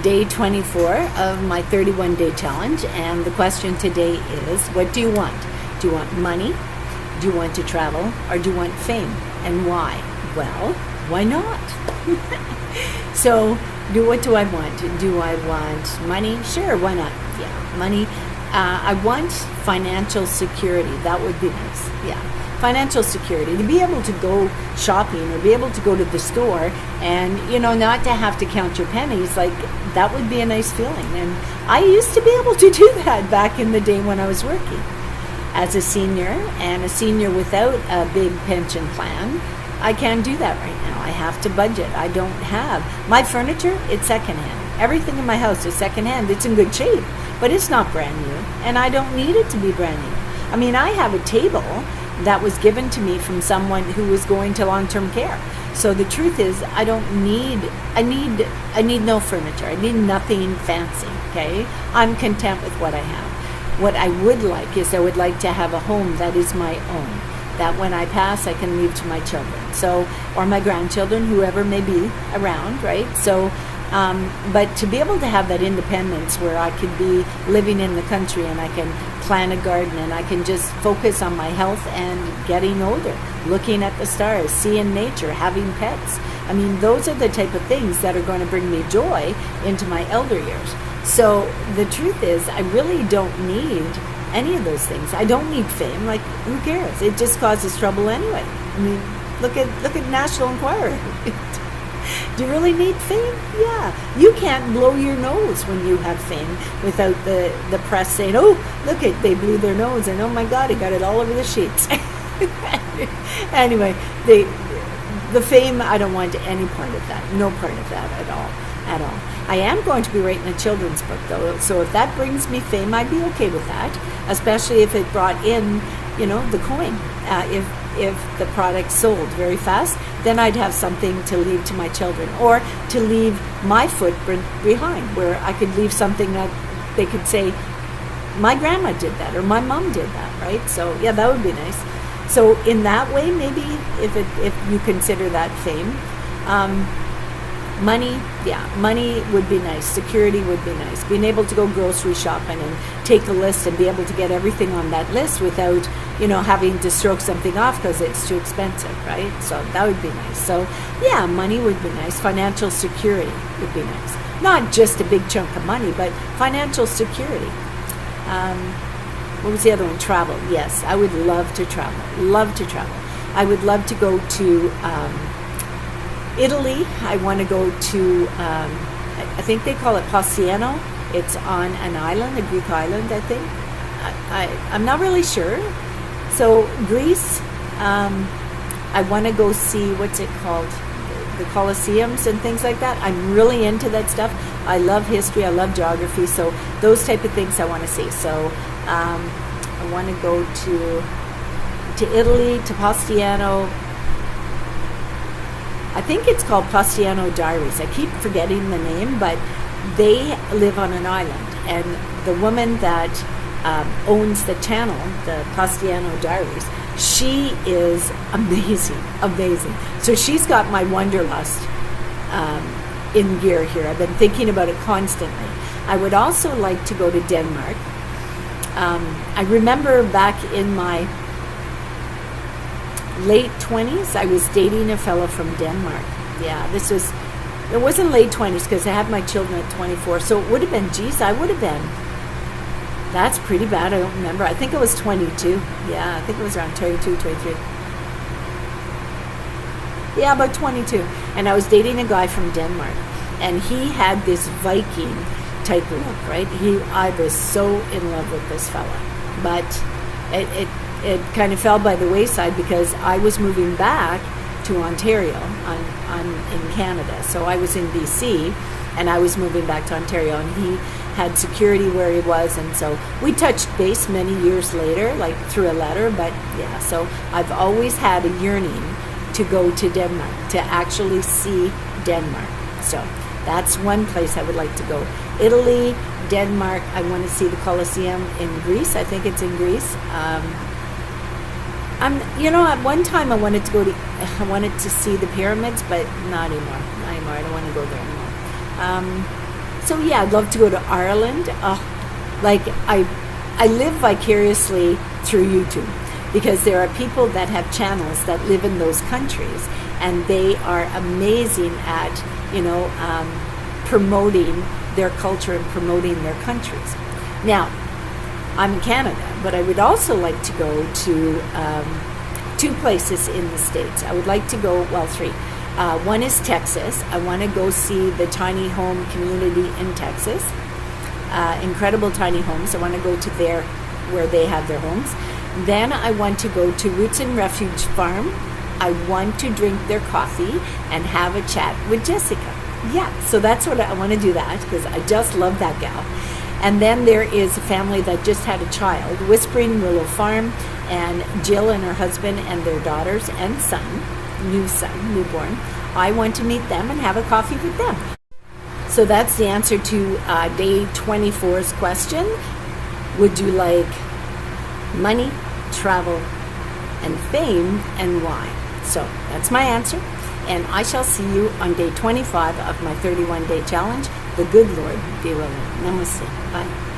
day 24 of my 31-day challenge, and the question today is, what do you want? Do you want money? Do you want to travel? Or do you want fame? And why? Well, why not? So, what do I want? Do I want money? Sure, why not? Yeah, money. I want financial security. That would be nice. Yeah. Financial security, to be able to go shopping or be able to go to the store and, not to have to count your pennies, like that would be a nice feeling. And I used to be able to do that back in the day when I was working as a senior, and a senior without a big pension plan. I can't do that right now. I have to budget. I don't have. My furniture, it's secondhand. Everything in my house is secondhand. It's in good shape, but it's not brand new, and I don't need it to be brand new. I mean, I have a table that was given to me from someone who was going to long-term care. So the truth is, I need no furniture. I need nothing fancy, okay? I'm content with what I have. What I would like is I would like to have a home that is my own, that when I pass, I can leave to my children. So, or my grandchildren, whoever may be around, right? So, but to be able to have that independence where I could be living in the country and I can plant a garden and I can just focus on my health and getting older, looking at the stars, seeing nature, having pets. I mean, those are the type of things that are going to bring me joy into my elder years. So the truth is, I really don't need any of those things. I don't need fame. Like, who cares? It just causes trouble anyway. I mean, look at National Enquirer. Do you really need fame? Yeah. You can't blow your nose when you have fame without the press saying, oh, look, they blew their nose, and oh my God, he got it all over the sheets. Anyway, the fame, I don't want any part of that. No part of that at all. I am going to be writing a children's book, though, so if that brings me fame, I'd be okay with that, especially if it brought in, the coin. If the product sold very fast, then I'd have something to leave to my children, or to leave my footprint behind, where I could leave something that they could say, my grandma did that, or my mom did that, right? So yeah, that would be nice. So in that way, maybe if you consider that fame, money would be nice. Security would be nice. Being able to go grocery shopping and take a list and be able to get everything on that list without, having to stroke something off because it's too expensive, right? So that would be nice. So yeah, money would be nice. Financial security would be nice. Not just a big chunk of money, but financial security. What was the other one? Travel. Yes, I would love to travel. I would love to go to Italy. I want to go to, I think they call it Positano. It's on an island, a Greek island, I think. I'm not really sure. So Greece, I want to go see, what's it called? The Colosseums and things like that. I'm really into that stuff. I love history. I love geography. So those type of things I want to see. So I want to go to Italy, to Positano. I think it's called Positano Diaries. I keep forgetting the name, but they live on an island. And the woman that owns the channel, the Positano Diaries, she is amazing. So she's got my wanderlust in gear here. I've been thinking about it constantly. I would also like to go to Denmark. I remember back in my late 20s, I was dating a fellow from Denmark. Yeah, it wasn't late 20s because I had my children at 24. So it would have been, that's pretty bad. I don't remember. I think it was 22. Yeah, I think it was around 22, 23. Yeah, about 22. And I was dating a guy from Denmark. And he had this Viking type look, right? I was so in love with this fella. But it kind of fell by the wayside because I was moving back to Ontario in Canada. So I was in BC and I was moving back to Ontario, and he had security where he was, and so we touched base many years later, like through a letter. But yeah, so I've always had a yearning to go to Denmark, to actually see Denmark. So that's one place I would like to go. Italy, Denmark. I want to see the Colosseum in Greece. I think it's in Greece. At one time I wanted to see the pyramids, but not anymore. I don't want to go there anymore. So yeah, I'd love to go to Ireland. Like I live vicariously through YouTube, because there are people that have channels that live in those countries, and they are amazing at, promoting their culture and promoting their countries. Now, I'm in Canada, but I would also like to go to two places in the States. I would like to go, well, three. One is Texas. I want to go see the tiny home community in Texas. Incredible tiny homes. I want to go to where they have their homes. Then I want to go to Roots and Refuge Farm. I want to drink their coffee and have a chat with Jessica. Yeah, so that's what I want to do, that because I just love that gal. And then there is a family that just had a child, Whispering Willow Farm, and Jill and her husband and their daughters and newborn. I want to meet them and have a coffee with them. So that's the answer to day 24's question. Would you like money, travel, and fame, and why? So that's my answer. And I shall see you on day 25 of my 31-day challenge. The good Lord be willing. Namaste. Bye.